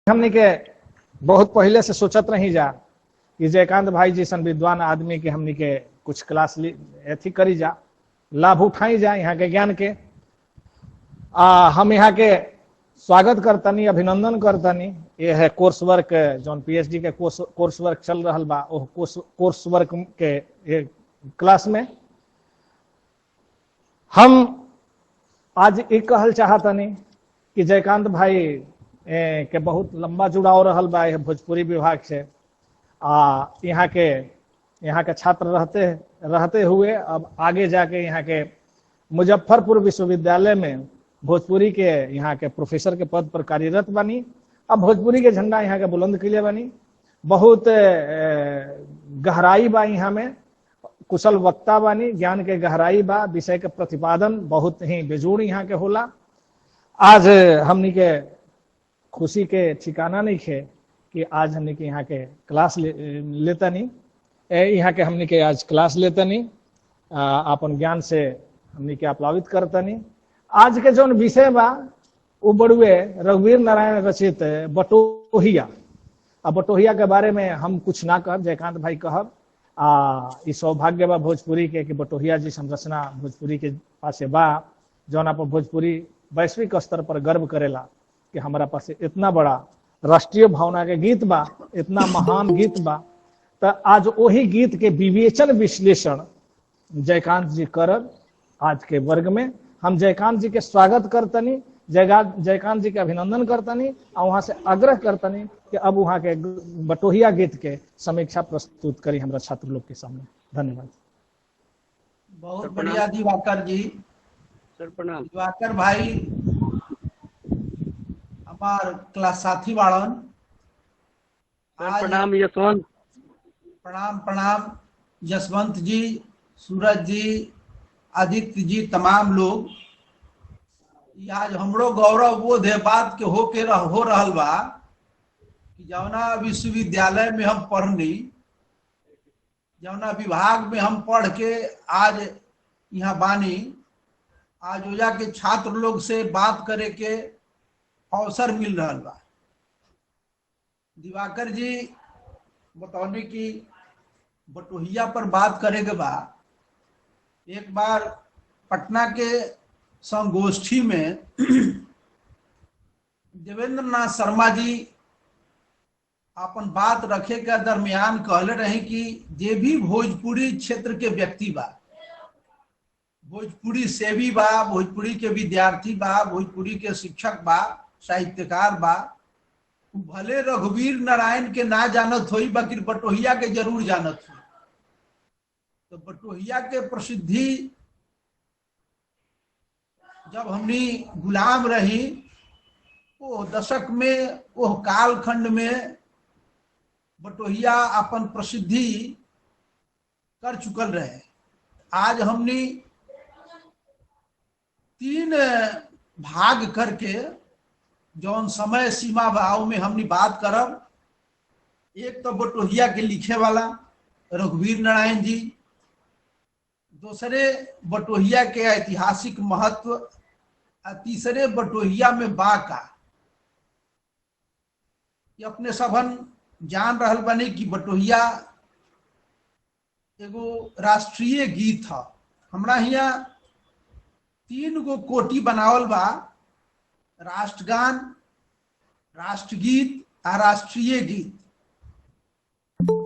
हमने के बहुत पहले से सोचत रही जा कि जयकांत भाई जैसन विद्वान आदमी के हमने के कुछ क्लास अथी करी जा, लाभ उठाई जा यहाँ के ज्ञान के। हम यहाँ के स्वागत करतनी, अभिनंदन करतनी। ये है कोर्स वर्क जो पीएचडी के कोर्स वर्क चल रहा बा, कोर्स वर्क के ये क्लास में हम आज एक कहल चाहतनी कि जयकांत भाई के बहुत लंबा जुड़ाव रहल बा भोजपुरी विभाग से। यहाँ के छात्र रहते हुए अब आगे जाके यहाँ के मुजफ्फरपुर विश्वविद्यालय में भोजपुरी के यहाँ के प्रोफेसर के पद पर कार्यरत बनी। अब भोजपुरी के झंडा यहाँ के बुलंद के लिए बनी। बहुत गहराई बा यहाँ में, कुशल वक्ता बानी, ज्ञान के गहराई बा, विषय के प्रतिपादन बहुत ही बेजोड़ यहाँ के होला। आज हमनी के खुशी के ठिकाना नहीं खे कि आज हमने के यहाँ के क्लास लेतनी, यहाँ के हमने के आज क्लास लेतनी, अपन ज्ञान से हमने के अपलावित करतनी। आज के जो विषय बा वो बड़ुए रघुवीर नारायण रचित बटोहिया। अब बटोहिया के बारे में हम कुछ ना कर, जयकांत भाई कहब। इस सौभाग्य बा भोजपुरी के कि बटोहिया जी संरचना भोजपुरी के पास बा, जौना पर भोजपुरी वैश्विक स्तर पर गर्व करेला कि हमारा पास इतना बड़ा राष्ट्रीय भावना के गीत बा, इतना महान गीत बा। तो आज वही गीत के विवेचन विश्लेषण जयकांत जी करब। आज के वर्ग में हम जयकांत जी के स्वागत करतनी, जयकांत जी के अभिनंदन करतनी और वहां से आग्रह करतनी कि अब वहां के बटोहिया गीत के समीक्षा प्रस्तुत करी हमारा छात्र लोग के सामने। धन्यवाद। बहुत बढ़िया दिवाकर जी। सर प्रणाम। दिवाकर भाई हमार क्लास साथी बाड़न। प्रणाम यशवंत। प्रणाम प्रणाम यशवंत जी, सूरज जी, आदित्य जी, तमाम लोग। आज हमरो गौरव बोध है बात के हो रहल बा कि जौना विश्वविद्यालय में हम पढ़नी, जौना विभाग में हम पढ़ के आज यहाँ बानी, आज ओजा के छात्र लोग से बात करे के अवसर मिल रहा बा। दिवाकर जी बतौने की बटोहिया पर बात करे के बा। एक बार पटना के संगोष्ठी में देवेंद्र नाथ शर्मा जी अपन बात रखे के दरमियान कहले रहे कि जे भी भोजपुरी क्षेत्र के व्यक्ति बा, भोजपुरी सेवी बा, भोजपुरी के विद्यार्थी बा, भोजपुरी के शिक्षक बा, साहित्यकार बा, भले रघुवीर नारायण के ना जानत होई बाकी बटोहिया के जरूर जानत हो। तो बटोहिया के प्रसिद्धि जब हमनी गुलाम रही वो दशक में, वो कालखंड में बटोहिया अपन प्रसिद्धि कर चुकल रहे। आज हमनी 3 भाग करके जौन समय सीमा भाव में हमनी बात करब। एक तो बटोहिया के लिखे वाला रघुवीर नारायण जी, दूसरे बटोहिया के ऐतिहासिक महत्व, तीसरे बटोहिया में बा का। ये अपने सबन जान रहल बने कि बटोहिया एगो राष्ट्रीय गीत है। हमरा यहाँ 3 गो कोटि बनावल बा, राष्ट्रगान, राष्ट्रगीत और राष्ट्रीय गीत।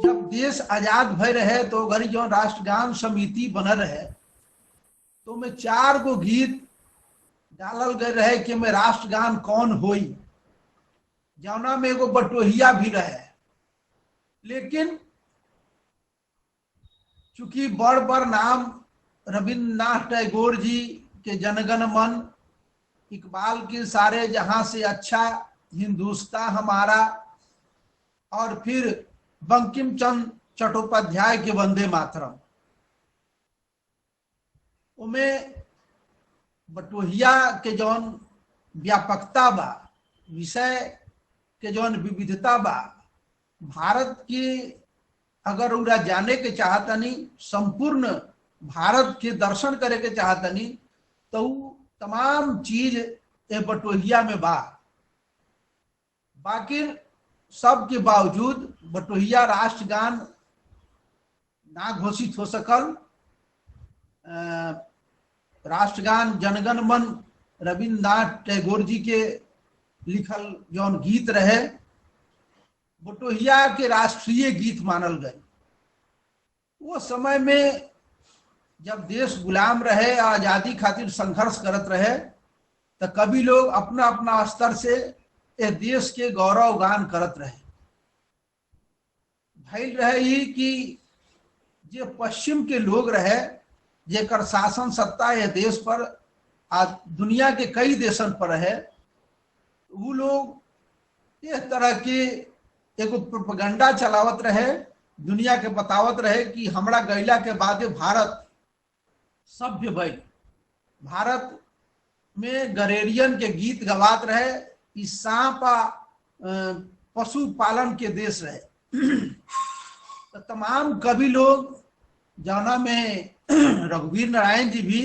जब देश आजाद भय रहे तो गरी जो राष्ट्रगान समिति बनल रहे तो में 4 गो गीत डालल गए रहे कि में राष्ट्रगान कौन होई, जौना में एगो बटोहिया भी रहे। लेकिन चूंकि बड़ बड़ नाम रविन्द्रनाथ टैगोर जी के जनगण मन, इकबाल के सारे जहां से अच्छा हिंदुस्तान हमारा, और फिर बंकिम चंद्र चट्टोपाध्याय के वंदे मातरम, उमें बटोहिया के जौन व्यापकता बा, विषय के जौन विविधता बा, भारत की अगर उरा जाने के चाहतनी, संपूर्ण भारत के दर्शन करे के चाहतनी, तो तमाम चीज ए बटोहिया में बा। बाकी सब के बावजूद बटोहिया राष्ट्रगान ना घोषित हो सकल। राष्ट्रगान जनगण मन रविन्द्रनाथ टैगोर जी के लिखल जौन गीत रहे बटोहिया के राष्ट्रीय गीत मानल गए। वो समय में जब देश गुलाम रहे, आजादी खातिर संघर्ष करत रहे, तो कभी लोग अपना अपना स्तर से इस देश के गौरव गान करत रहे। भइल रहे ही कि जे पश्चिम के लोग रहे जेकर शासन सत्ता यह देश पर आज दुनिया के कई देशन पर है, वो लोग इस तरह के एक प्रोपेगेंडा चलावत रहे, दुनिया के बतावत रहे कि हमरा गैला के बाद भारत सभ्य भइल। भारत में गरेरियन के गीत गवात रहे, इस सांप पशु पालन के देश रहे। तो तमाम कवि लोग जौना में रघुवीर नारायण जी भी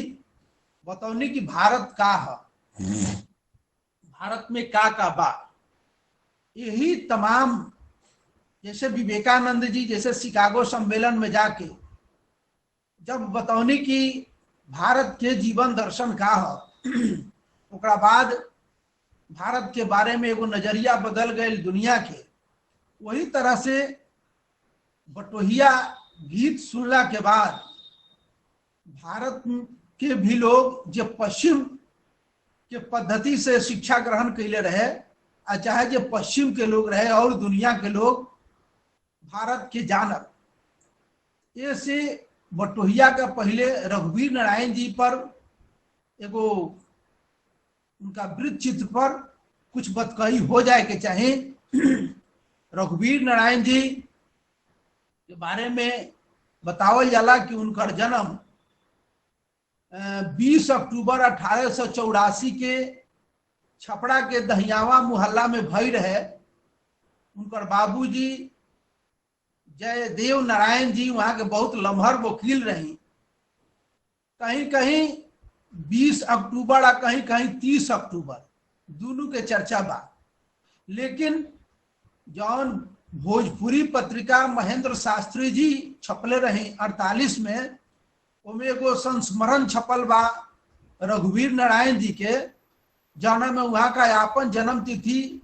बतौनी कि भारत का है, भारत में का बा। यही तमाम जैसे विवेकानंद जी जैसे शिकागो सम्मेलन में जाके जब बतौनी कि भारत के जीवन दर्शन का है, ओकरा बाद भारत के बारे में एगो नजरिया बदल गए दुनिया के। वही तरह से बटोहिया गीत सुनला के बाद भारत के भी लोग जो पश्चिम के पद्धति से शिक्षा ग्रहण कैले रहे, चाहे जो पश्चिम के लोग रहे और दुनिया के लोग भारत के जानब, ये से बटोहिया का पहले रघुवीर नारायण जी पर एगो उनका वृत्त चित्र पर कुछ बतकही हो जाए के चाहे। रघुवीर नारायण जी के बारे में बतावल जाला कि उनका जन्म 20 अक्टूबर 1884 के छपरा के दहियावा मोहल्ला में भई रहे। उनकर बाबूजी जयदेव नारायण जी वहां के बहुत लम्हर वकील रही। कहीं कहीं 20 अक्टूबर और कहीं कहीं 30 अक्टूबर दोनों के चर्चा बा। लेकिन जौन भोजपुरी पत्रिका महेंद्र शास्त्री जी छपले रही 48 में, उनमें एगो संस्मरण छपल बा रघुवीर नारायण जी के, जौना में वहां का यापन जन्म तिथि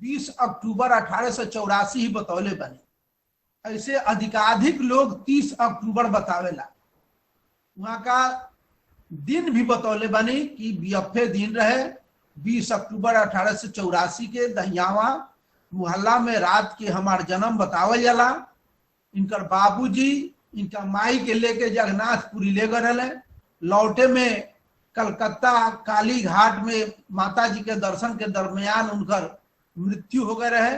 20 अक्टूबर 1884 ही बतौले बने। ऐसे अधिकाधिक लोग 30 अक्टूबर बतावेला। वहां का दिन भी बतौले बनी कि बीएफए दिन रहे 20 अक्टूबर 1884 के दहियावा मोहल्ला में रात के हमार जन्म बतावल जाला। इनकर बाबूजी इनका माई के लेके जगन्नाथपुरी ले गए रहे। लौटे में कलकत्ता काली घाट में माता जी के दर्शन के दरमियान उनकर मृत्यु हो गए रहे।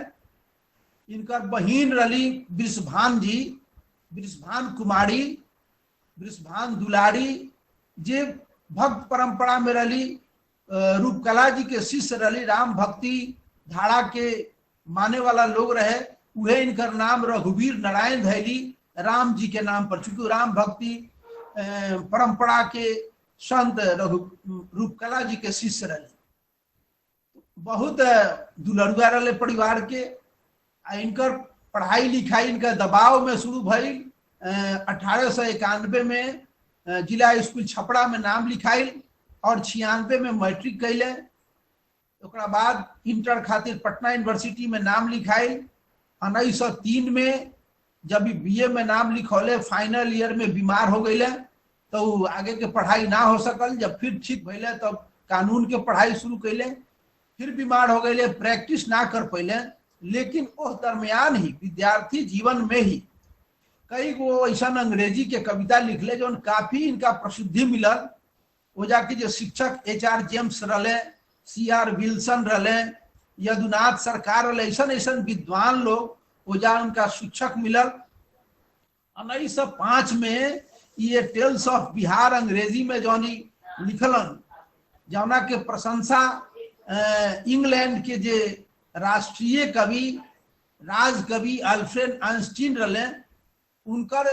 इनकर बहिन रली वृषभान जी, वृषभान कुमारी, वृषभान दुलारी, जे भक्त परंपरा में रली, रूपकला जी के शिष्य रली, राम भक्ति धारा के माने वाला लोग रहे। उहे इनकर नाम रघुवीर नारायण धैली राम जी के नाम पर, चूंकि राम भक्ति परंपरा के संत रूपकला जी के शिष्य रहे। बहुत दुलरुआ रहे परिवार के। इनकर पढ़ाई लिखाई इनका दबाव में शुरू भई। 1891 में जिला स्कूल छपरा में नाम लिखाई और 96 में मैट्रिक कैले। ओकरा बाद इंटर खातिर पटना यूनिवर्सिटी में नाम लिखाई। 1903 में जब बीए में नाम लिखौले, फाइनल ईयर में बीमार हो गए तो आगे के पढ़ाई ना हो सकल। जब फिर ठीक भैले तब कानून के पढ़ाई शुरू कैले। फिर बीमार हो गए, प्रैक्टिस ना कर पैले। लेकिन उस दरमियान ही विद्यार्थी जीवन में ही कई गो ऐसा अंग्रेजी के कविता लिखले जो काफी इनका प्रसिद्धि मिलल। वो जाके जो शिक्षक HR जेम्स रहे, CR विल्सन रहे, यदुनाथ सरकार रहे, ऐसा विद्वान लोग ओजा उनका शिक्षक मिलल। 1905 में ये टेल्स ऑफ बिहार अंग्रेजी में जौनी लिखलन, जौना के प्रशंसा इंग्लैंड के जे राष्ट्रीय कवि राज कवि अल्फ्रेड आइंस्टीन रहे, उनकर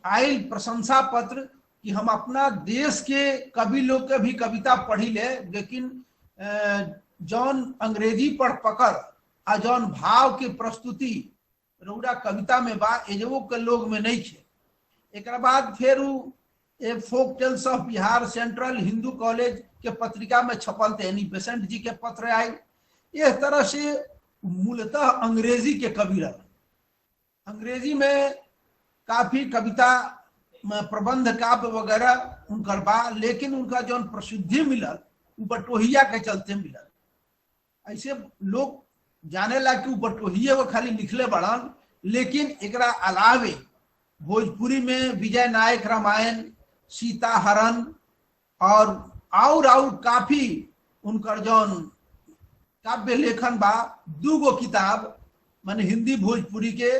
आयल प्रशंसा पत्र कि हम अपना देश के कवि लोग के भी कविता पढ़ी ले, लेकिन जौन अंग्रेजी पढ़ पकड़ आ जौन भाव के प्रस्तुति रउरा कविता में बा एजवो के लोग में नहीं थे। एक बाद फिर a folk tales of Bihar central Hindu college के पत्रिका में छपल थे, यानी बेसेंट जी के पत्र आए। इस तरह से मूलतः अंग्रेजी के कवि रहे। अंग्रेजी में काफी कविता प्रबंध काव्य वगैरह उनकर बा, लेकिन उनका जो प्रसिद्धि मिलल वो बटोहिया के चलते मिलल। ऐसे लोग जाने ला कि वो बटोहिया वो खाली लिखले बड़न, लेकिन एकरा अलावे भोजपुरी में विजय नायक रामायण, सीता हरण और काफी उनकर जौन काव्य लेखन बा, दूगो किताब माने हिंदी भोजपुरी के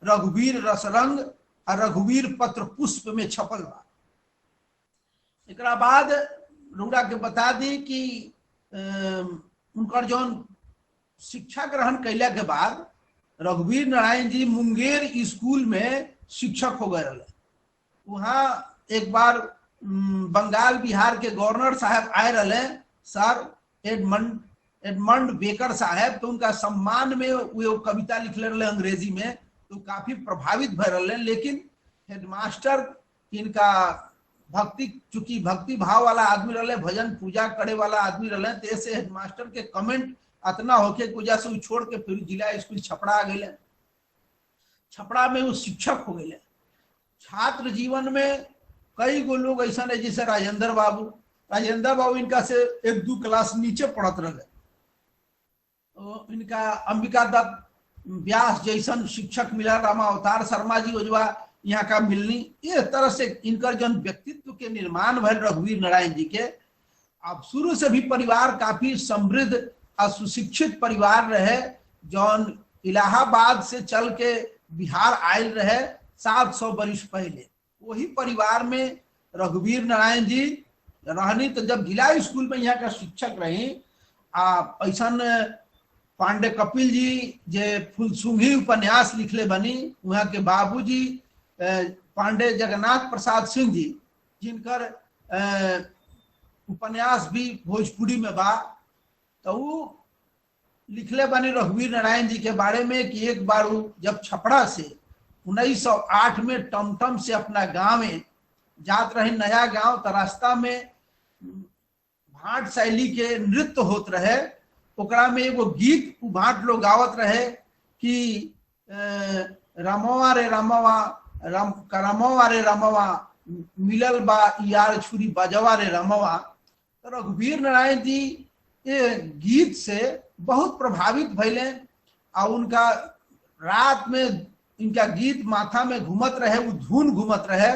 रघुवीर रसरंग और रघुवीर पत्र पुष्प में छपल बा। एक बाद रउरा के बता दी कि उनकर जौन शिक्षा ग्रहण कैला के बाद रघुवीर नारायण जी मुंगेर स्कूल में शिक्षक हो गए रहे। वहाँ एक बार बंगाल बिहार के गवर्नर साहब आए रहे सर एडमंड बेकर साहब, तो उनका सम्मान में वो कविता लिखले रहे अंग्रेजी में, तो काफी प्रभावित भय रहे। लेकिन हेडमास्टर इनका चूंकि भक्ति भाव वाला आदमी रहे, भजन पूजा करे वाला आदमी रहे, तो ऐसे हेडमास्टर के कमेंट अतना होके वजह से छोड़ के फिर जिला स्कूल छपरा आ गए। छपरा में वो शिक्षक हो गए। छात्र जीवन में कई गो लोग ऐसा है, जैसे राजेंद्र बाबू इनका से 1-2 क्लास नीचे पढ़त रहे। तो इनका अंबिका दत्त व्यास जैसन शिक्षक मिला, रामा अवतार शर्मा जी ओजवा यहाँ का मिलनी। इस तरह से इनकर जन व्यक्तित्व के निर्माण भैल रघुवीर नारायण जी के। अब शुरू से भी परिवार काफी समृद्ध और सुशिक्षित परिवार रहे, जौन इलाहाबाद से चल के बिहार आयल रहे 700 वर्ष पहले। वही परिवार में रघुवीर नारायण जी रहनी। तो जब जिला स्कूल में यहाँ का शिक्षक रही, ऐसा पांडे कपिल जी जे फुलसुंगी उपन्यास लिखले बनी, वहाँ के बाबूजी पांडे जगन्नाथ प्रसाद सिंह जी, जिनकर उपन्यास भी भोजपुरी में बा, तो वो लिखले बनी रघुवीर नारायण जी के बारे में कि एक बार वो जब छपरा से 1908 में टमटम से अपना गांव में जात रहे, नया गांव, तो रास्ता में भाट शैली के नृत्य होत रहे। ओकरा में एगो गीत भाट लोग गावत रहे कि रामवा रे रामवा रमवा रे रामवा मिलल बा यार छुरी बजवा रे रामवा। तो रघुवीर नारायण जी ये गीत से बहुत प्रभावित भैले और उनका रात में इनका गीत माथा में घूमत रहे, वो धुन घूमत रहे।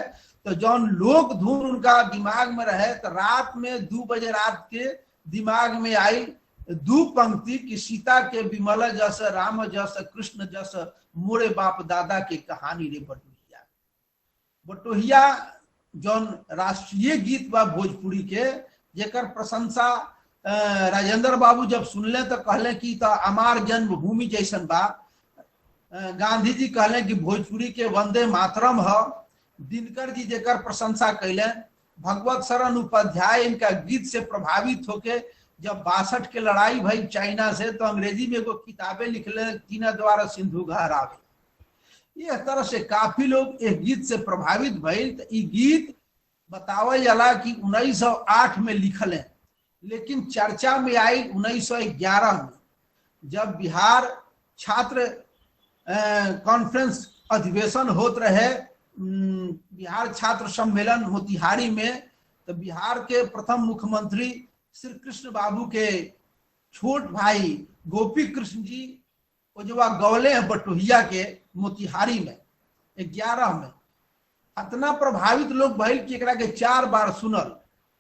तो जौन लोक धुन उनका दिमाग में रहे, तो रात में 2 बजे रात के दिमाग में आई 2 पंक्ति कि सीता के विमल जस, राम जस, कृष्ण जस, मोरे बाप दादा के कहानी रे बटोहिया। बटोहिया जौन राष्ट्रीय गीत बा भोजपुरी के, जेकर प्रशंसा राजेंद्र बाबू जब सुनले तो कहले कि तो हमार जन्मभूमि जैसन बा। गांधी जी कहले कि भोजपुरी के वंदे मातरम है। दिनकर जी जेकर प्रशंसा कैले। भगवत शरण उपाध्याय इनका गीत से प्रभावित होके जब 62 के लड़ाई भई चाइना से, तो अंग्रेजी में एगो किताबें लिखले, तीना द्वारा सिंधु घर आवे। इस तरह से काफी लोग इस गीत से प्रभावित भइल। तो ये गीत बतावल जाला कि 1908 में लिखल है, लेकिन चर्चा में आई 1911 में, जब बिहार छात्र कॉन्फ्रेंस अधिवेशन होत रहे, बिहार छात्र सम्मेलन मोतिहारी में। तो बिहार के प्रथम मुख्यमंत्री श्री कृष्ण बाबू के छोट भाई गोपी कृष्ण जी ओजवा गौले हैं बटोहिया के मोतिहारी में 11 में। इतना प्रभावित लोग भइल कि एकरा के 4 बार सुनल।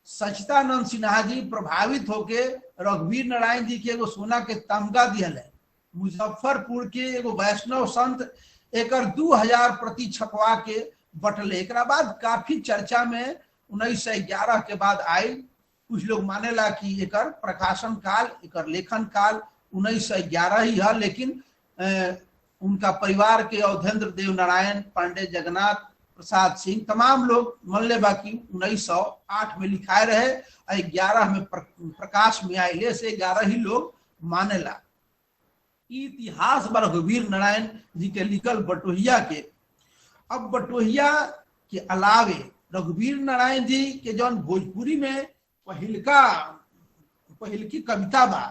सचिदानंद सिन्हा जी प्रभावित होके रघुवीर नारायण जी के एगो सोना के तमगा दियल है। मुजफ्फरपुर के एगो वैष्णव संत एकर 2000 प्रति छपवा के बटले। एक बाद काफी चर्चा में 1911 के बाद आई। कुछ लोग मानेला कि एकर प्रकाशन काल, एकर लेखन काल 1911 ही है, लेकिन उनका परिवार के अवधेंद्र देव नारायण, पांडे जगन्नाथ प्रसाद सिंह, तमाम लोग मान ले बाकी 1908 में लिखाए रहे और 11 में प्रकाश में आए से 11 ही लोग मानेला। इतिहास बा रघुवीर नारायण जी के लिखल बटोहिया के। अब बटोहिया के अलावे रघुवीर नारायण जी के जौन भोजपुरी में पहिलकी कविता बा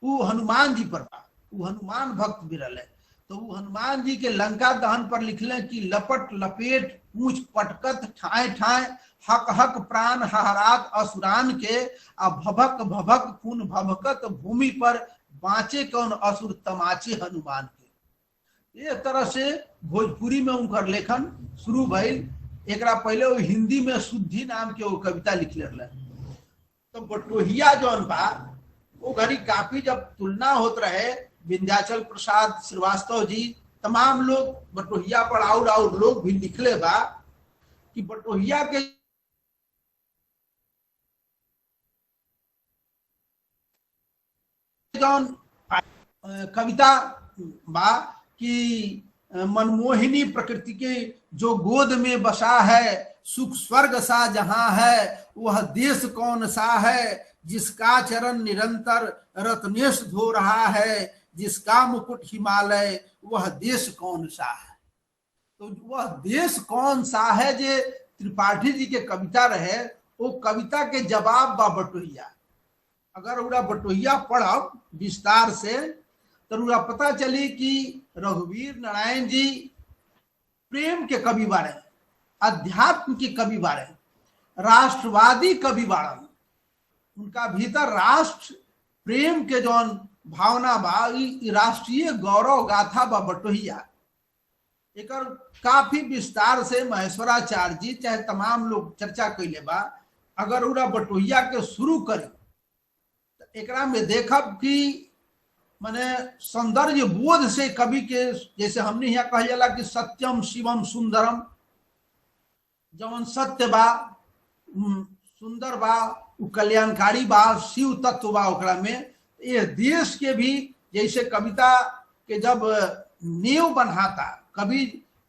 वो हनुमान जी पर बा। वो हनुमान भक्त भी रहे, तो वो हनुमान जी के लंका दहन पर लिखले कि लपट लपेट पूछ पटकत ठाए ठाए हक हक प्राण हहरात असुरान के आ भभक भभक खून भभकत भूमि पर बाँचे कौन असुर तमाचे हनुमान के। एक तरह से भोजपुरी में उनकर लेखन शुरू भइल। एकरा पहले वो हिंदी में शुद्धि नाम के वो कविता लिखले रहे। तो बटोहिया जौन बा वो घड़ी काफी जब तुलना होत रहे, विंध्याचल प्रसाद श्रीवास्तव जी तमाम लोग बटोहिया पर और लोग भी लिखले बा कि बटोहिया के जौन कविता बा कि मनमोहिनी प्रकृति के जो गोद में बसा है, सुख स्वर्ग सा जहां है, वह देश कौन सा है, जिसका चरण निरंतर रत्नेश धो रहा है, जिसका मुकुट हिमालय, वह देश कौन सा है। तो वह देश कौन सा है जे त्रिपाठी जी के कविता रहे, वो कविता के जवाब बा बटोहिया। अगर उड़ा बटोहिया पढ़ब विस्तार से तो उड़ा पता चली कि रघुवीर नारायण जी प्रेम के कवि बारे, अध्यात्म के कवि बारे, राष्ट्रवादी कवि बारे। उनका भीतर राष्ट्र प्रेम के जौन भावना बा, राष्ट्रीय गौरव गाथा बा बटोहिया। एक काफी विस्तार से महेश्वराचार्य जी चाहे तमाम लोग चर्चा कैले बा। अगर उड़ा बटोहिया के शुरू करी तो एकरा में देखब कि माने सौंदर्य बोध से कवि के, जैसे हमने यहाँ कह जाला कि सत्यम शिवम सुंदरम, जवन सत्य बा सुंदर बा उ कल्याणकारी बा, शिव तत्व बा ओकरा में। ये देश के भी जैसे कविता के जब नींव बनाता, कवि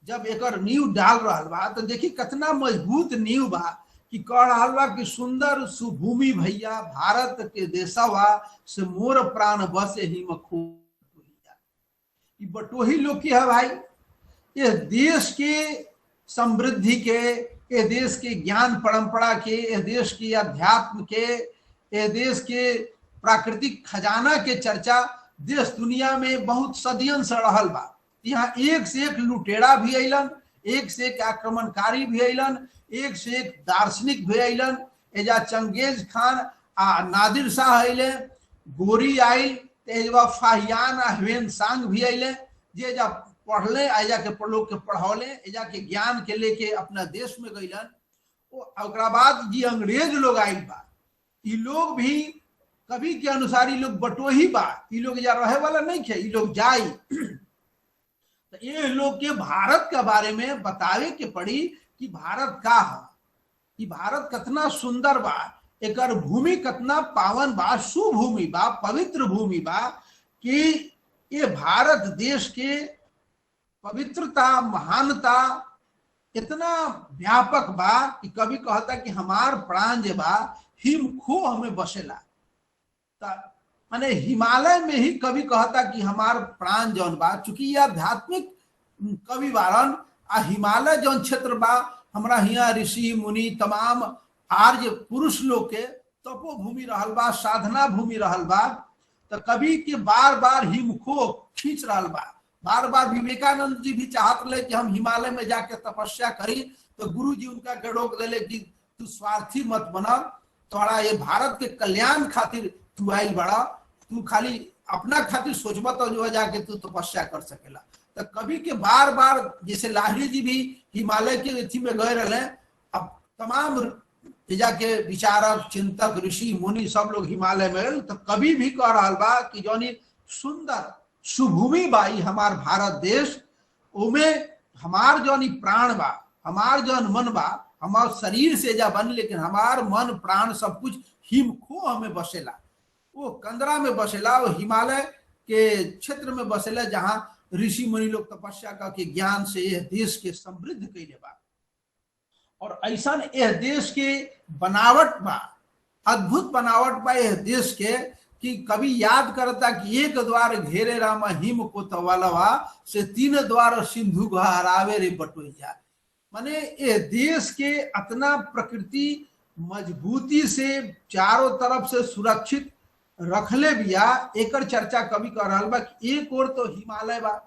जब एकर नींव डाल रहा बा तो देखी कितना मजबूत नींव बा कि कह रहा बा कि सुंदर सुभूमि भैया भारत के देशवा से मोर प्राण बसे ही मखो। ये बटोही लोग की है भाई। ये देश के समृद्धि के, ये देश के ज्ञान परंपरा के, ये देश के अध्यात्म के, ये देश के प्राकृतिक खजाना के चर्चा देश दुनिया में बहुत सदियन से रहल बा। यहाँ एक से एक लुटेरा भी अलन, एक से एक आक्रमणकारी भी अलन, एक से एक दार्शनिक भी अलन। एजा चंगेज खान आ नादिर शाह अले, गोरी आयल, तेजवा फाहियान आ ह्वेन सांग भी अले, जे जा पढ़ले एजा के लोग के पढ़ौले, एजा के ज्ञान के लेके अपना देश में गईलन। ओकरा बाद जी अंग्रेज लोग आयल बा, ये लोग भी कवि के अनुसार ये लोग बटोही बा, ये लोग जा रहे वाला नहीं थे, ये लोग जाई। तो ये लोग के भारत के बारे में बतावे के पड़ी कि भारत का है, कि भारत कितना सुंदर बा, एकर भूमि कितना पावन बा, सुभूमि बा, पवित्र भूमि बा, कि ये भारत देश के पवित्रता महानता इतना व्यापक बा कि कभी कहता कि हमार प्राण जे बा हिम खो हमें बसेला। माने हिमालय में ही कवि कहता कि हमार प्राण जौन बा, चूंकि यह आध्यात्मिक कवि बारन आ हिमालय जौन क्षेत्र बा, हमरा हिया ऋषि मुनि तमाम आर्य पुरुष लोग के तपोभूमि रहल बा, साधना भूमि रहल बा। तो कवि के बार बार हिमखो खींच रहल बा। बार बार विवेकानंद जी भी चाहत रहे कि हम हिमालय में जाके तपस्या करी, तो गुरु जी उनका गड़ोक दिले कि तू स्वार्थी मत बना, तोड़ा ये भारत के कल्याण खातिर तू आयल बड़ा, तू खाली अपना खातिर सोचबा तो जो है जाके तू तपस्या कर सकेला। तो कवि के बार बार, जैसे लाहिड़ी जी भी हिमालय के अथी में गए रहे, अब तमाम जाके विचारक चिंतक ऋषि मुनि सब लोग हिमालय में, तो कवि भी कह रहा बा कि जौनी सुंदर सुभूमि बाई हमार भारत देश, उमे हमार जौनी प्राण बा, हमार जौन मन बा, हमार शरीर से जा बन, लेकिन हमार मन प्राण सब कुछ हिमखो हमें बसेला, वो कंदरा में बसेला, वो हिमालय के क्षेत्र में बसेला, जहां ऋषि मुनि लोग तपस्या करके ज्ञान से यह देश के समृद्ध कैले बा। और ऐसा यह देश के बनावट बा, अद्भुत बनावट बा यह देश के, कि कभी याद करता कि एक द्वार घेरे रामा हिम कोतवालवा से तीन द्वार सिंधु हरावे रे बटोइया। माने ये देश के अतना प्रकृति मजबूती से चारों तरफ से सुरक्षित रखले बिया, एकर चर्चा कभी कर रहा बा कि एक और तो हिमालय बा,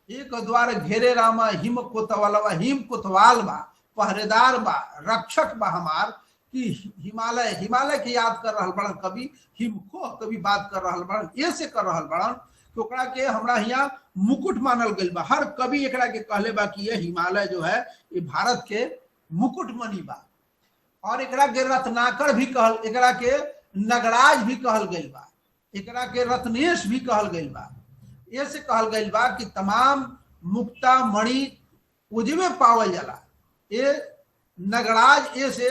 एक द्वार घेरे रामा हिम कोतवालवा, हिम कोतवाल बा, पहरेदार बा, रक्षक बा हमार, कि हिमालय हिमालय के याद कर रहल बड़न, कभी हिमखो कभी बात कर रहल बड़न, ये से कर रहल बड़न कि ओकरा के हमरा यहाँ मुकुट मानल गइल बा। हर कभी एकरा के कहले बा कि ये हिमालय जो है ये भारत के मुकुट मणि बा, और एकरा के रत्नाकर भी कहल, एकरा के नगराज भी कहल गइल बा, एकरा के रत्नेश भी कहल गइल बा। ये से कहल गइल बा कि तमाम मुक्ता मणि उजमे पावल जाला। ये नगराज ये से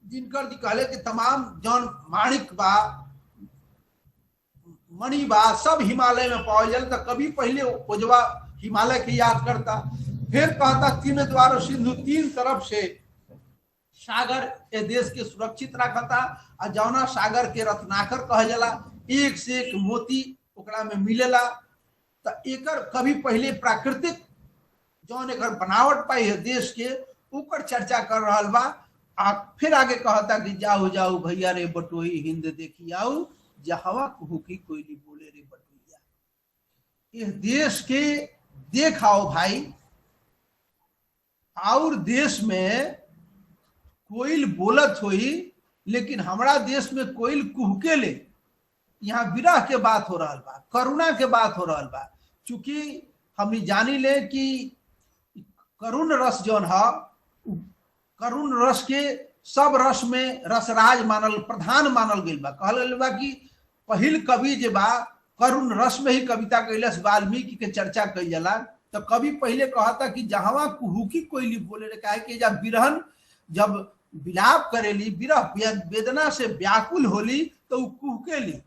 जिनकर जी कहले कि तमाम जौन माणिक बा मणि बा सब हिमालय में पावल जाला। तो कभी पहले उजवा हिमालय की याद करता, फिर कहता तीन द्वार सिंधु, तीन तरफ से सागर ए देश के सुरक्षित रखता, और जौना सागर के रत्नाकर कह जाला, एक से एक मोती ओकरा में मिलेला। तो एकर कभी पहले प्राकृतिक जौन एकर बनावट पाई है देश के ऊपर चर्चा कर रहल बा। फिर आगे कहता कि जाऊ जाऊ भैया रे बटोई हिंद देखी आऊ, जहवा कहू की कोयली बोले रे बटोइया। इस देश के देखाओ भाई, और देश में कोयल बोलत होई, लेकिन हमारा देश में कोयल कुहके ले। यहाँ विरह के बात हो रहा बा, करुणा के बात हो रहा बा। चूंकि हमने जानी ले कि करुण रस जौन है, करुण रस के सब रस में रसराज मानल, प्रधान मानल गइल बा। कहल गइल बा कि पहिल कवि जे बा करुण रस में ही कविता कैलस, वाल्मीकि के चर्चा कइल जाला। तो कवि पहले कहता कि जहवा कुहुकी कोयली बोले रे, काहे कि जब बिरहन जब विलाप करेली, विरह वेदना से व्याकुल होली तो कुहकेली,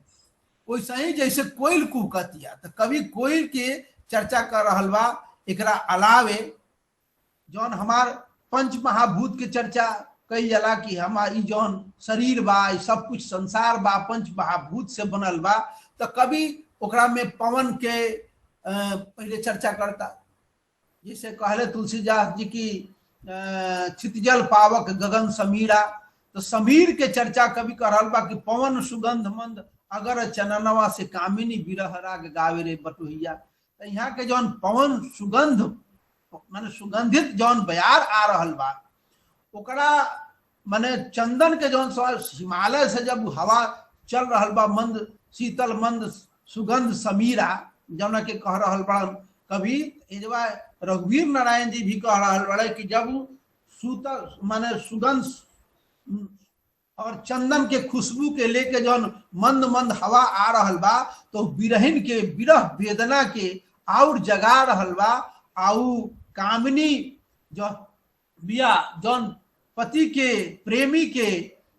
वैसे ही जैसे कोयल कुहकतिया। तो कभी कोयल के चर्चा कर रहल बा। एकरा अलावे जौन हमार पंच महाभूत के चर्चा कई जाला कि हमारी जौन शरीर बा, सब कुछ संसार बा पंच महाभूत से बनल बा। तो कभी ओकरा में पवन के पहले चर्चा करता, जैसे कहले तुलसीदास जी की क्षितिजल पावक गगन समीरा। तो समीर के चर्चा कभी कर रहल बा कि पवन सुगंध मंद अगर चननवा से कामिनी विरह राग गावे रे बटोहिया। तो यहाँ के जौन पवन सुगंध माने सुगंधित जौन बयार आ रहल बा, ओकरा माने चंदन के जौन हिमालय से जब हवा चल रहल बा, मंद शीतल मंद सुगंध समीरा जौना के कह रहल बड़न कभी। एजवा रघुवीर नारायण जी भी कह रहल बड़े कि जब सूतल माने सुगंध और चंदन के खुशबू के लेके जौन मंद मंद हवा आ रहल बा, तो बिरहिन के विरह वेदना के और जगा रहल बा। आउ कामिनी जो बिया जौन पति के प्रेमी के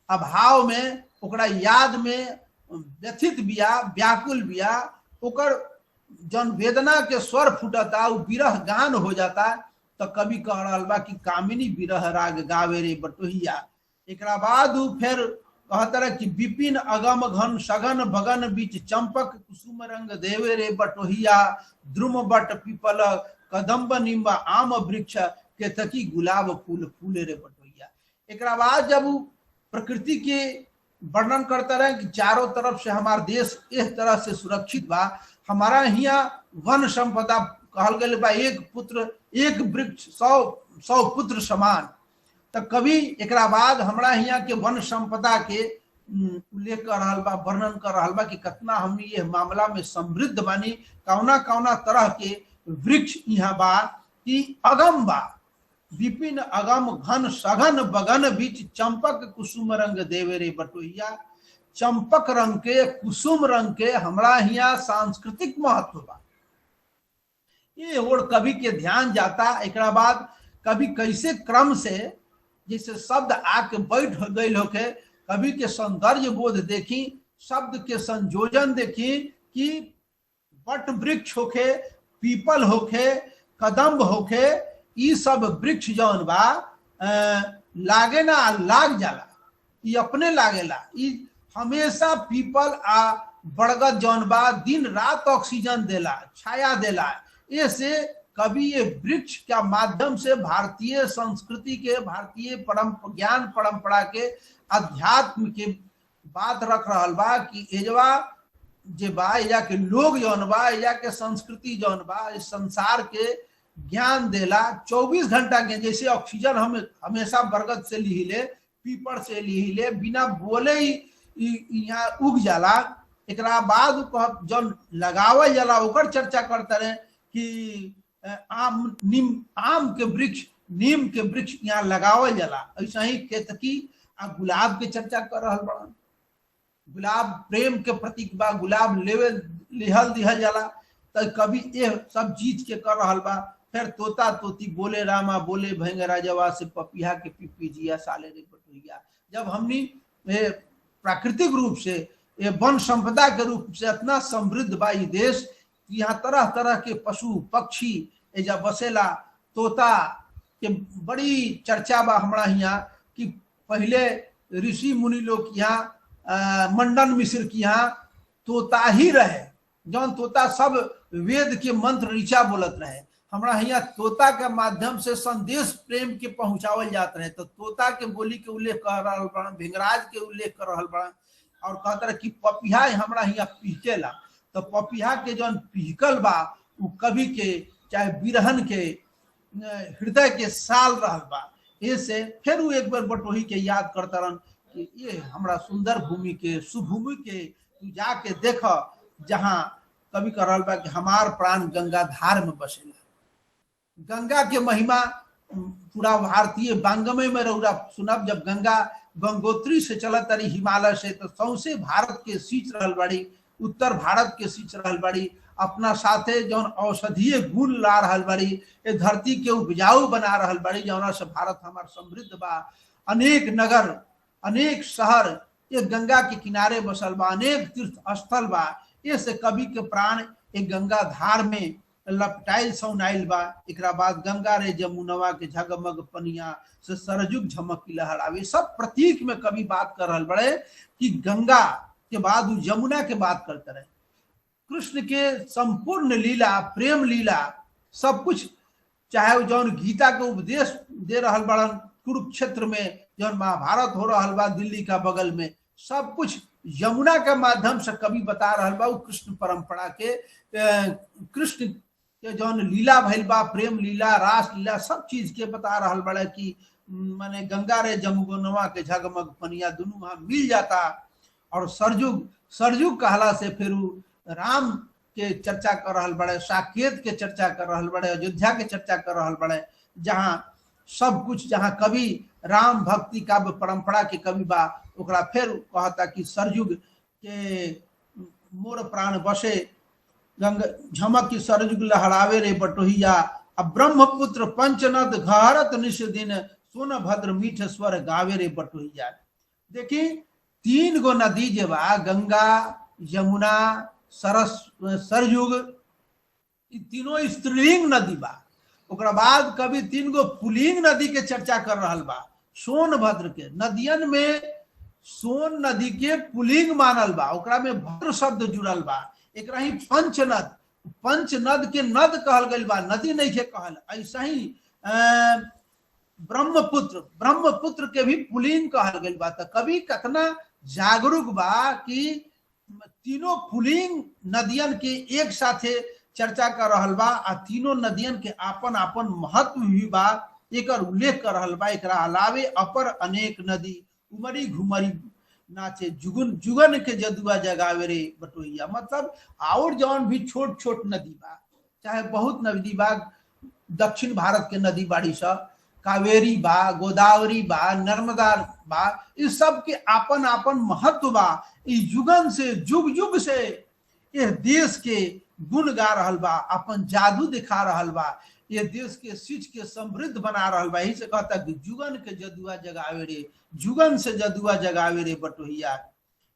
अभाव में ओकरा याद में व्यथित बिया, व्याकुल बिया, ओकर जौन वेदना के स्वर फूटता, उ विरह गान हो जाता। तो कभी कह रहल बा कि कामिनी विरह राग गावे रे बटोहिया। एकरा बाद फिर कहता रहे कि विपिन अगम घन सघन बगन बीच चंपक कुसुम रंग देवे रे बटोहिया। द्रुम बट पीपल कदम्ब निम्ब आम वृक्ष के तकी गुलाब फूल फूले रे बटोहिया। एकरा बाद जब प्रकृति के वर्णन करता रहे कि चारों तरफ से हमारा देश इस तरह से सुरक्षित बा, हमारा यहाँ वन संपदा कहल गए बा, एक पुत्र एक वृक्ष 100 पुत्र समान। तो कभी एकरा बाद हमरा यहाँ के वन संपदा के उल्लेख कर रहल बा, वर्णन कर रहल बा कि कितना हम ये मामला में समृद्ध बानी, कौना कौना तरह के वृक्ष यहाँ बा कि अगम बा। विपिन अगम घन सघन बगन बीच चंपक कुसुम रंग देवे रे बटोहिया। चंपक रंग के कुसुम रंग के हमरा यहाँ सांस्कृतिक महत्व बा, ये और कवि के ध्यान जाता। एकरा बाद कभी कैसे क्रम से जैसे शब्द आके बैठ गई होके, कवि के सौंदर्य बोध देखी, शब्द के संयोजन देखी कि वट वृक्ष होके, पीपल होके, कदम्ब होके, ई सब वृक्ष जौन बा लागे ना लाग जाला, ई अपने लागेला। ई हमेशा पीपल आ बरगद जौन बा दिन रात ऑक्सीजन देला, छाया देला। ये से कभी ये वृक्ष के माध्यम से भारतीय संस्कृति के, भारतीय ज्ञान परंपरा के, अध्यात्म के बात रख रहल बा कि एजवा जे बा, एजा के लोग जौन बा, एजा के संस्कृति जौन बा, इस संसार के ज्ञान देला। 24 घंटा के जैसे ऑक्सीजन हम हमेशा बरगद से लिहिले, पीपल से लिहिले, बिना बोले ही यहाँ उग जाला। एकरा बाद जौन लगावल जाला ओकर चर्चा करते रहे कि आम के वृक्ष, नीम के वृक्ष यहाँ लगावल जाला। ऐसा ही केतकी आ गुलाब के चर्चा कर रहल बड़ा। गुलाब प्रेम के प्रतीक बा, गुलाब लेहल दिहल जाला। तो कभी ये सब चीज के कर रहल बा। फिर तोता तोती बोले रामा, बोले भंग राजवा, से पपिया के पिपी जिया, साले रे बटुइया। जब हमनी प्राकृतिक रूप से, ये वन संपदा के रूप से इतना समृद्ध बा ये देश, यहाँ तरह तरह के पशु पक्षी एजा बसेला। तोता के बड़ी चर्चा बा हमारा यहाँ कि पहले ऋषि मुनि लोग यहाँ, मंडन मिश्र की यहाँ तोता ही रहे, जौन तोता सब वेद के मंत्र ऋचा बोलत रहे। हमारा यहाँ तोता के माध्यम से संदेश प्रेम के पहुंचावल जात रहे। तो तोता के बोली के उल्लेख कर रहा बड़ा, भिंगराज के उल्लेख कर रहा बड़ा, और कहते रहे कि पपिया हमारा यहाँ पीकेला। तो पपिया के जौन पीकल बा वो कवि के चाहे बिरहन के हृदय के साल रहल बा। ऐसे फिर वो एक बार बटोही के याद करता रहन कि ये हमारा सुंदर भूमि के, सुभूमि के तू जाके देख, जहाँ कवि कर रहल बा कि हमार प्राण गंगा धार में बसेला। गंगा के महिमा पूरा भारतीय वांग्मय में रहुरा सुनब। जब गंगा गंगोत्री से चलत रही हिमालय से, तो सौसे भारत के सींच रहल बाड़ी, उत्तर भारत के सींच रहल बाड़ी। अपना साथे जौन औषधीय गुण ला रहल बाड़ी, ये धरती के उपजाऊ बना रहल बाड़ी, जौना से भारत हमार समृद्ध बा। अनेक नगर, अनेक शहर ये गंगा के किनारे बसल बा, अनेक तीर्थ स्थल बा। ये से कवि के प्राण एक गंगा धार में लपटाइल सौनाइल बा। एकरा बाद गंगा रे जमुनवा के झगमग पनिया, से सरजुग झमकी लहरावे। सब प्रतीक में कवि बात कर रहल बड़े कि गंगा के बाद जमुना के बात करते रहे। कृष्ण के संपूर्ण लीला, प्रेम लीला, सब कुछ, चाहे जौन गीता के उपदेश दे रहल बड़न कुरुक्षेत्र में, जौन महाभारत हो रहल बा दिल्ली का बगल में, सब कुछ यमुना के माध्यम से कवि बता रहल बा। कृष्ण परंपरा के, कृष्ण के जौन लीला भइल बा, प्रेम लीला, रास लीला, सब चीज के बता रहल बड़ा कि माने गंगा रे जमुनवा के झगमग पनिया दोनों वहां मिल जाता। और सरजुग कहला से फिर राम के चर्चा कर रहल बड़े, साकेत के चर्चा कर रहल बड़े, अयोध्या के चर्चा कर रहल बड़े, जहाँ सब कुछ, जहाँ कवि राम भक्ति काव्य परंपरा के कवि बा, ओकरा फिर कहता कि सरजुग के मोर प्राण बसे, गंगा झमक की सरजुग लहरावे रे बटोहिया। अब ब्रह्मपुत्र पंचनद घहरत निश दिन, सोन भद्र मीठ स्वर गावे रे बटोहिया। देखी 3 गो नदी जे बा, गंगा, यमुना, सरजुग, तीनों स्त्रीलिंग नदी बा। ओकरा बाद कभी 3 गो पुल्लिंग नदी के चर्चा कर रहल बा। सोनभद्र के नदियन में सोन नदी के पुल्लिंग मानल बा, ओकरा में भद्र शब्द जुड़ल बा। एक रही पंचनद, पंचनद के नद कहल गइल बा, नदी नहीं के कहल। ऐसा ही ब्रह्मपुत्र के भी पुल्लिंग कहल गइल बा। तो कभी कतना जागरूक बा कि तीनों पुल्लिंग नदियन के एक साथे चर्चा कर रहल बा, आ तीनों नदियन के आपन आपन महत्व भी बा, एकर उल्लेख कर रहल बा। एकरा अलावे अपर अनेक नदी, उमरी घुमरी नाचे, जुगन के जदुआ जगावे रे बटोहिया। मतलब और जौन भी छोट छोट नदी बा, चाहे बहुत नदी बा, दक्षिण भारत के नदी बाड़ी सा, कावेरी बा, गोदावरी बा, नर्मदा बा, इस सब के आपन आपन महत्व बा। इस जुगन से, जुग जुग से ये देश के गुण गा रहल बा, अपन जादू दिखा रहल बा, ये देश के सीच के समृद्ध बना रहल बा। यही से कहता कि जुगन के जदुआ जगावे रे, जुगन से जदुआ जगावे रे बटोहिया।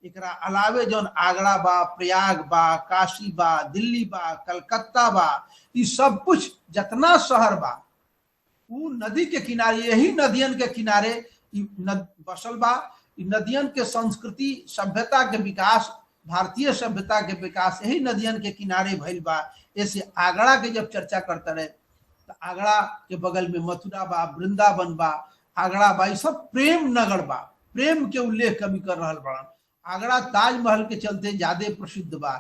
एकरा अलावे जौन आगरा बा, प्रयाग बा, काशी बा, दिल्ली बा, कलकत्ता बा, ये सब कुछ जितना शहर बा वो नदी के किनारे, यही नदियन के किनारे बसल बा। नदियन के संस्कृति सभ्यता के विकास, भारतीय सभ्यता के विकास यही नदियन के किनारे भइल बा। ऐसे आगरा के जब चर्चा करता रहे तो आगरा के बगल में मथुरा बा, वृंदावन बा, आगरा बा, सब प्रेम नगर बा, प्रेम के उल्लेख कभी कर रहा बड़ा। आगरा ताजमहल के चलते ज्यादा प्रसिद्ध बा,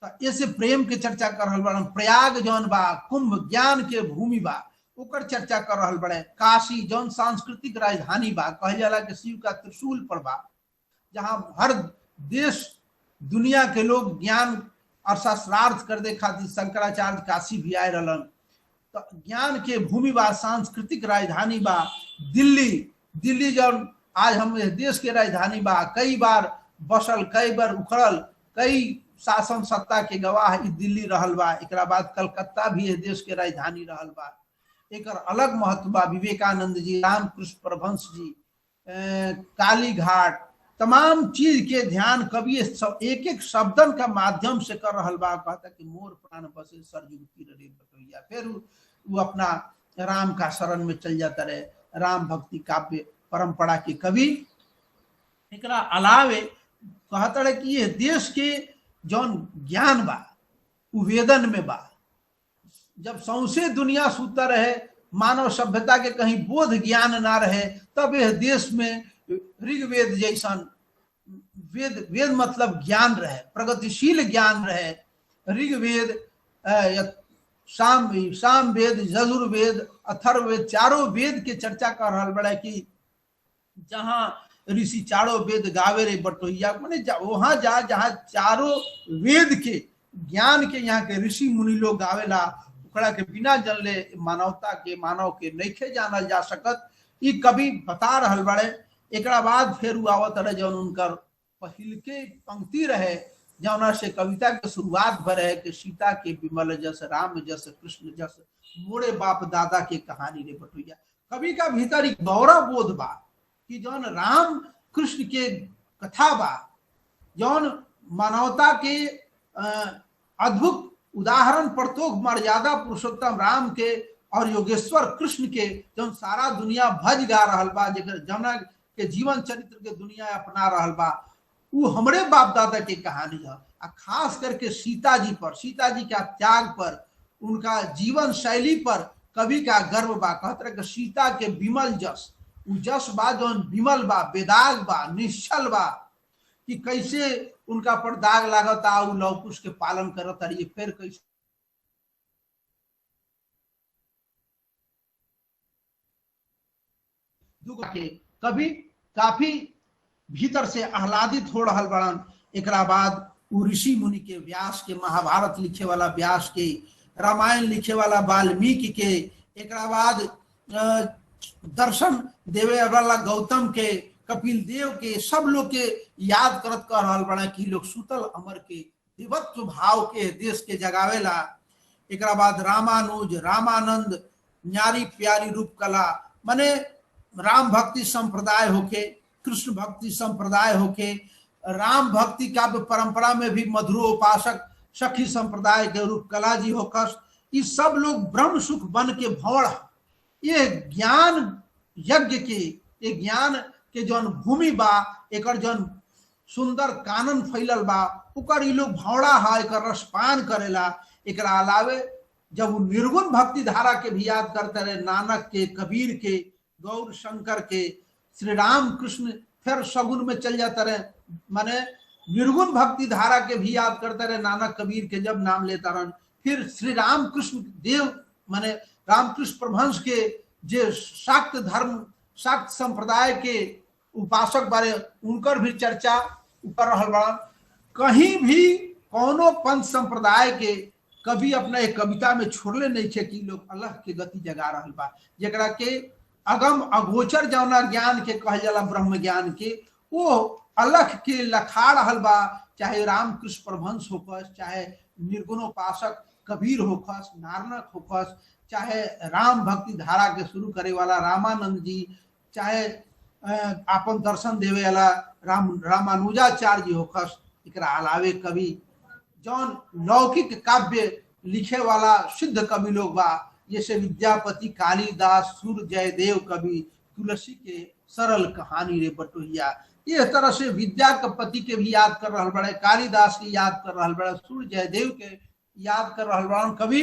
तो ऐसे प्रेम के चर्चा कर रहा बड़ा। प्रयाग जौन बा कुंभ ज्ञान के भूमि बा, ओकर चर्चा कर रहा बड़े। काशी जौन सांस्कृतिक राजधानी बा, कह जाला कि शिव का त्रिशूल पर बा, जहां हर देश दुनिया के लोग ज्ञान और शास्त्रार्थ कर दे खातिर शंकराचार्य काशी भी आए रहलन। तो ज्ञान के भूमि बा, सांस्कृतिक राजधानी बा। दिल्ली जौन आज हम देश के राजधानी बा, कई बार बसल, कई बार उखड़ल, कई शासन सत्ता के गवाह दिल्ली रहल बा। एकरा बाद कलकत्ता भी देश के राजधानी रहल बा। एक अलग महत्व बा। विवेकानंद जी, रामकृष्ण परमहंस जी, काली घाट, तमाम चीज के ध्यान कवि एक एक शब्दन का माध्यम से कर रहा बा। कहता कि मोर प्राण बसे सरजुग तीर रे बटोइया। फिर वो अपना राम का शरण में चल जाता रहे। राम भक्ति काव्य परंपरा के कवि। एकरा अलावे कहता रहे कि ये देश के जौन ज्ञान बा वो वेदन में बा। जब सौंसे दुनिया सुता रहे, मानव सभ्यता के कहीं बोध ज्ञान ना रहे, तब यह देश में ऋग्वेद जैसन वेद मतलब ज्ञान रहे, प्रगतिशील ज्ञान रहे। ऋग्वेद, साम वेद, यजुर्वेद, अथर्ववेद, चारों वेद के चर्चा कर रहा बड़ा कि जहां ऋषि चारों वेद गावे रे बटोइया, माने वहां जा जहां चारों वेद के ज्ञान के यहाँ के ऋषि मुनि लोग गावेला, ओकरा के बिना जानले मानवता के मानव के नइखे जानल जा सकत। ई कवि बता रहल बड़े। एकरा बाद फिर आवत रहे जौन उनकर पहिल के पंक्ति रहे, जौना से कविता के शुरुआत भर है कि सीता के विमल जस, राम जस, कृष्ण जस, मोरे बाप दादा के कहानी रे बटुइया। कवि का भीतर एक गौरव बोध बा कि जौन राम कृष्ण के कथा बा, जौन मानवता के अद्भुत उदाहरण परतोख मर्यादा पुरुषोत्तम राम के और योगेश्वर कृष्ण के जौन सारा दुनिया भज गा रहल बा, जेकर जमुना के जीवन चरित्र के दुनिया अपना रहल बा, वो हमरे बाप दादा के कहानी है। खास करके सीता जी पर, सीता जी का त्याग पर, उनका जीवन शैली पर कवि का गर्व बा। कहत रहे कि सीता के विमल जस, उ जस बा जौन विमल बा, बेदाग बा, निश्चल बा, कि कैसे उनका पर दाग लागता, उ लव कुश के पालन करत रही। फिर कैसे के कभी काफी भीतर से आह्लादित हो रहा बड़न। एकरा बाद ऋषि मुनि के, व्यास के, महाभारत लिखे वाला व्यास के, रामायण लिखे वाला वाल्मीकि के, एकरा बाद दर्शन देवे वाला गौतम के, कपिल देव के, सब लोग के याद करत कर रहल बड़ा कि लोग सुतल अमर के देवत्व भाव के देश के जगावेला। एकरा बाद रामानुज, रामानंद, न्यारी प्यारी रूप कला, माने राम भक्ति संप्रदाय होके, कृष्ण भक्ति संप्रदाय होके, राम भक्ति काव्य परंपरा में भी मधुरोपासक सखी संप्रदाय के रूप कला जी होकस। ये सब लोग ब्रह्म सुख बन के भौड़, ये ज्ञान यज्ञ के, ये ज्ञान के जौन भूमि बा, एक जौन सुंदर कानन फैलल बा, ओकर ये लोग भौड़ा है, एक रसपान करेला। एक अलावे जब वो निर्गुण भक्ति धारा के भी याद करते रहे, नानक के, कबीर के, गौर शंकर के, श्री राम कृष्ण, फिर सगुन में चल जाते रहे, माने निर्गुण भक्ति धारा के भी याद करते रहे, नानक कबीर के जब नाम लेता रहे। फिर श्री राम कृष्ण देव, माने रामकृष्ण परमहंस के जे शाक्त धर्म, शाक्त संप्रदाय के उपासक बारे, उनकर भी चर्चा कर रहल बा। कहीं भी कोनो पंथ संप्रदाय के कभी अपना एक कविता में छोड़ले नहीं छे कि लोग अलग के गति जगा रहल बा, जेकरा के अगम अगोचर जौना ज्ञान के कहल जाला, ब्रह्म ज्ञान के, वो अलग के लखा रहल बा। चाहे रामकृष्ण परमहंस होकस, चाहे निर्गुणोपासक कबीर होकस, नानक होकस, चाहे राम भक्ति धारा के शुरू करे वाला रामानंद जी, चाहे आपन दर्शन देवे वाला रामानुजाचार्य जी होकस। एकरा अलावे कवि जौन लौकिक काव्य लिखे वाला सिद्ध कवि लोग बा, जैसे विद्यापति, कालिदास, सूर्य जयदेव कवि, तुलसी के सरल कहानी रे बटोहिया। इस तरह से विद्यापति के भी याद कर रहा बड़े, कालिदास के याद कर रहा बड़े, सूर्य जयदेव के याद कर रहा बड़ा कवि।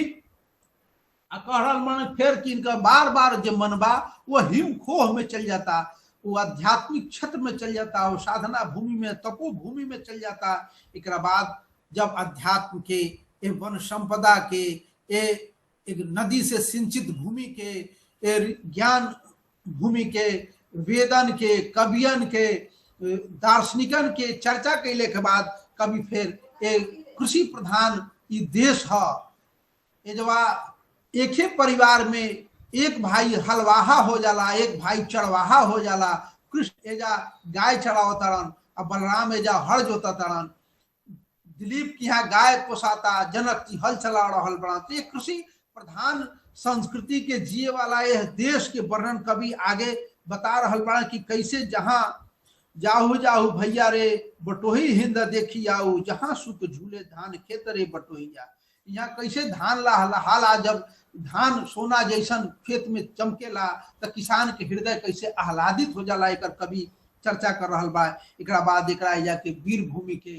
कह रहा मन फिर कि इनका बार बार जो मन बा वो हिम खोह में चल जाता, वो आध्यात्मिक क्षेत्र में चल जाता, वो साधना भूमि में, तपो भूमि में चल जाता। एक बाद जब अध्यात्म के, एक वन संपदा के, एक नदी से सिंचित भूमि के, ज्ञान भूमि के, वेदन के, कवियन के, दार्शनिकन के चर्चा कैले के बाद कभी फिर एक कृषि प्रधान ये देश है। ये जब एक ही परिवार में एक भाई हलवाहा हो जाला, एक भाई चढ़वाहा हो जाला। कृष्ण एजा गाय चढ़ावतरन, अब बलराम एजा हल जोततरन, दिलीप की यहाँ गाय पोसाता, जनक की हल चला रहल बड़ा। तो ये कृषि प्रधान संस्कृति के जिए वाला यह देश के वर्णन कभी आगे बता रहल बड़ा कि कैसे जहां जाहू जाहू भैया रे बटोही हिंद देखी आऊ, जहां सुख झूले धान खेत रे बटोहिया। यहाँ कैसे धान लहाला, जब धान सोना जैसन खेत में चमकेला तो किसान के हृदय कैसे आह्लादित हो जाला, एक कवि चर्चा कर रहा बा। एक बाद एक के वीर भूमि के,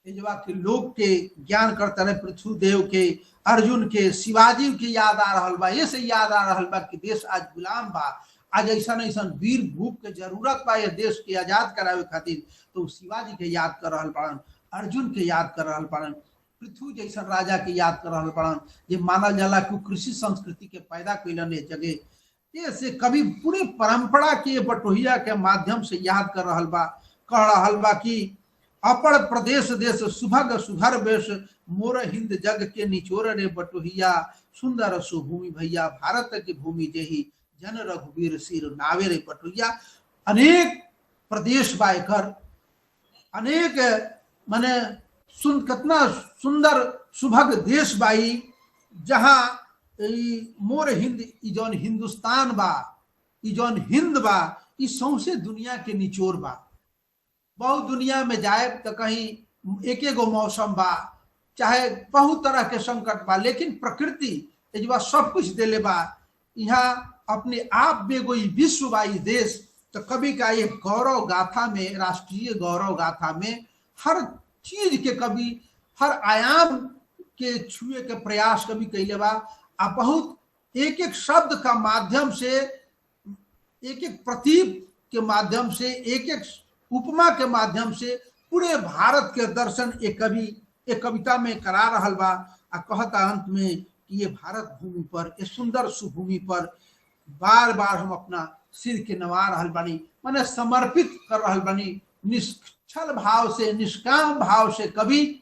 के लोग के ज्ञान करते रहे, पृथ्वीदेव के, अर्जुन के, शिवाजी के याद आ रहा बा। ये से याद आ रहा बा कि देश आज गुलाम बा, आज ऐसा ऐसा वीर भूप के जरूरत बा ये देश के आजाद करावे खातिर। तो शिवाजी के याद कर रहा पड़न, अर्जुन के याद कर रहा पड़न, पृथ्वी जैसा राजा के याद कर रहा पड़न, जे मानल जाला कि कृषि संस्कृति के पैदा कैलन जगह। ये से कभी पूरी परंपरा के बटोहिया के माध्यम से याद कर रहा बा, कह रहा बा कि अपड़ प्रदेश देश सुभग सुधर वेश, मोर हिंद जग के निचोर रे बटोहिया, सुंदर सुभूमि भैया भारत की भूमि जेही, जन रघुवीर सिर नावे रे बटोहिया। अनेक प्रदेश बायकर, अनेक माने कितना सुंदर सुभग देश बाई, जहां मोर हिंद जौन हिंदुस्तान बा, जौन हिंद बा, सौसे दुनिया के निचोर बा। बहुत दुनिया में जाए तो कहीं एक एगो मौसम बा, चाहे बहुत तरह के संकट बा, लेकिन प्रकृति एजबा सब कुछ देले बा। यहाँ अपने आप में कोई विश्व बाई देश। तो कवि का ये गौरव गाथा में, राष्ट्रीय गौरव गाथा में हर चीज के कवि, हर आयाम के छुए के प्रयास कवि कैले बा। आ बहुत एक एक शब्द का माध्यम से, एक एक प्रतीक के माध्यम से, एक एक उपमा के माध्यम से पूरे भारत के दर्शन एक कवि एक कविता में करा रहा बा। आ कहता अंत में कि ये भारत भूमि पर, ये सुंदर सुभूमि पर बार बार हम अपना सिर के नवा रहल बानी, माने समर्पित कर रहल बानी। निष्छल भाव से, निष्काम भाव से कवि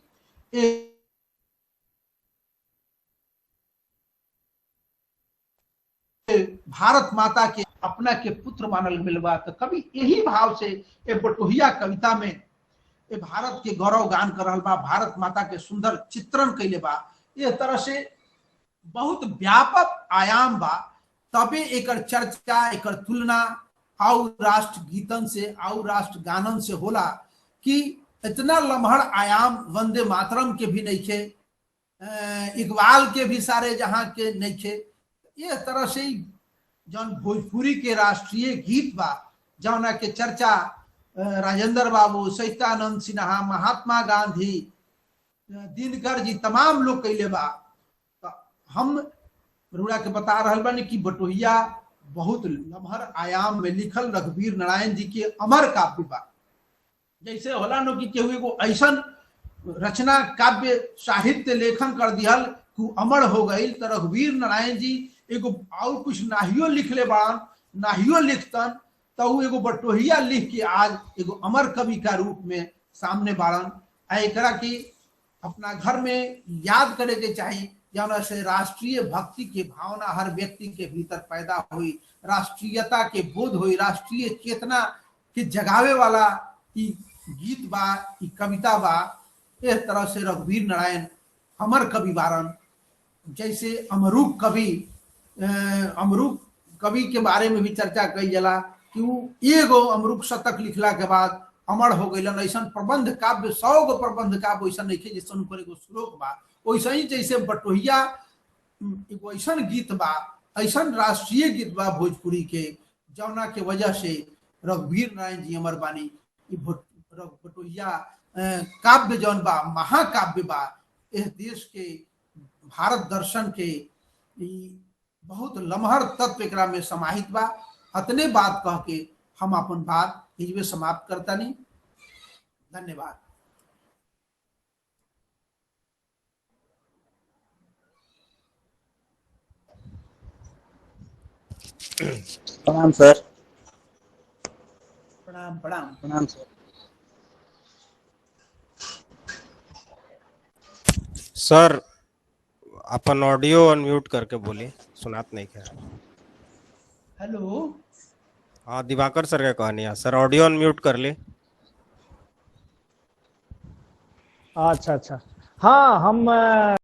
भारत माता के अपना के पुत्र मानल मिलवा। तो कवि यही भाव से ये बटोहिया कविता में ये भारत के गौरव गान कर रहा बा, भारत माता के सुंदर चित्रण कैले बा। ये तरह से बहुत व्यापक आयाम बा। तबे एक चर्चा, एक तुलना आउ राष्ट्र गीतन से, आउ राष्ट्र गानन से होला कि इतना लम्हड़ आयाम वंदे मातरम के भी नहीं थे, इकबाल के भी सारे जहां के नहीं थे। ये तरह से जौन भोजपुरी के राष्ट्रीय गीत बा, जौना के चर्चा राजेंद्र बाबू, सहितानंद सिन्हा, महात्मा गांधी, दिनकर जी, तमाम लोग कैले बा। तो हम रुड़ा के बता रहा बानी कि बटोहिया बहुत लम्हर आयाम में लिखल रघुवीर नारायण जी के अमर काव्य बा। जैसे होला नो कि केहू एगो ऐसन रचना काव्य साहित्य लेखन कर दिहल कि अमर हो गई, तो रघुवीर नारायण जी एगो और कुछ नाहियो लिखले बाड़न, नाहियो लिखतन, तो एगो बटोहिया लिख के आज एगो अमर कवि का रूप में सामने बाड़न। एकरा की अपना घर में याद करे के चाहिए, जौना से राष्ट्रीय भक्ति के भावना हर व्यक्ति के भीतर पैदा हुई, राष्ट्रीयता के बोध हुई, राष्ट्रीय चेतना के जगावे वाला ई गीत बा, ई कविता बा। इस तरह से रघुवीर नारायण अमर कवि बारन। जैसे अमरूक कवि के बारे में भी चर्चा कई जाला कि वो एगो अमरूक शतक लिखला के बाद अमर हो गई। ऐसा प्रबंध काव्य 100 गो प्रबंध काव्य ऐसा नहीं थे जैसे ऊपर एगो श्लोक बा, वैसे ही जैसे बटोहिया एगो ऐसा गीत बा, ऐसा राष्ट्रीय गीत बा भोजपुरी के, जौना के वजह से रघुवीर नारायण जी अमर बानी। बटोहिया काव्य जौन बा महाकाव्य बा, इस देश के भारत दर्शन के बहुत लमहर तत्व एकरा में समाहित बा। अतने बात कह के हम अपन बात हिजवे समाप्त करता नहीं। धन्यवाद। प्रणाम सर। प्रणाम प्रणाम प्रणाम सर। सर अपन ऑडियो अनम्यूट करके बोलिए, सुनात नहीं क्या। हेलो। हाँ दिवाकर सर का कहानी है सर, ऑडियो अनम्यूट कर ले। अच्छा अच्छा, हाँ हम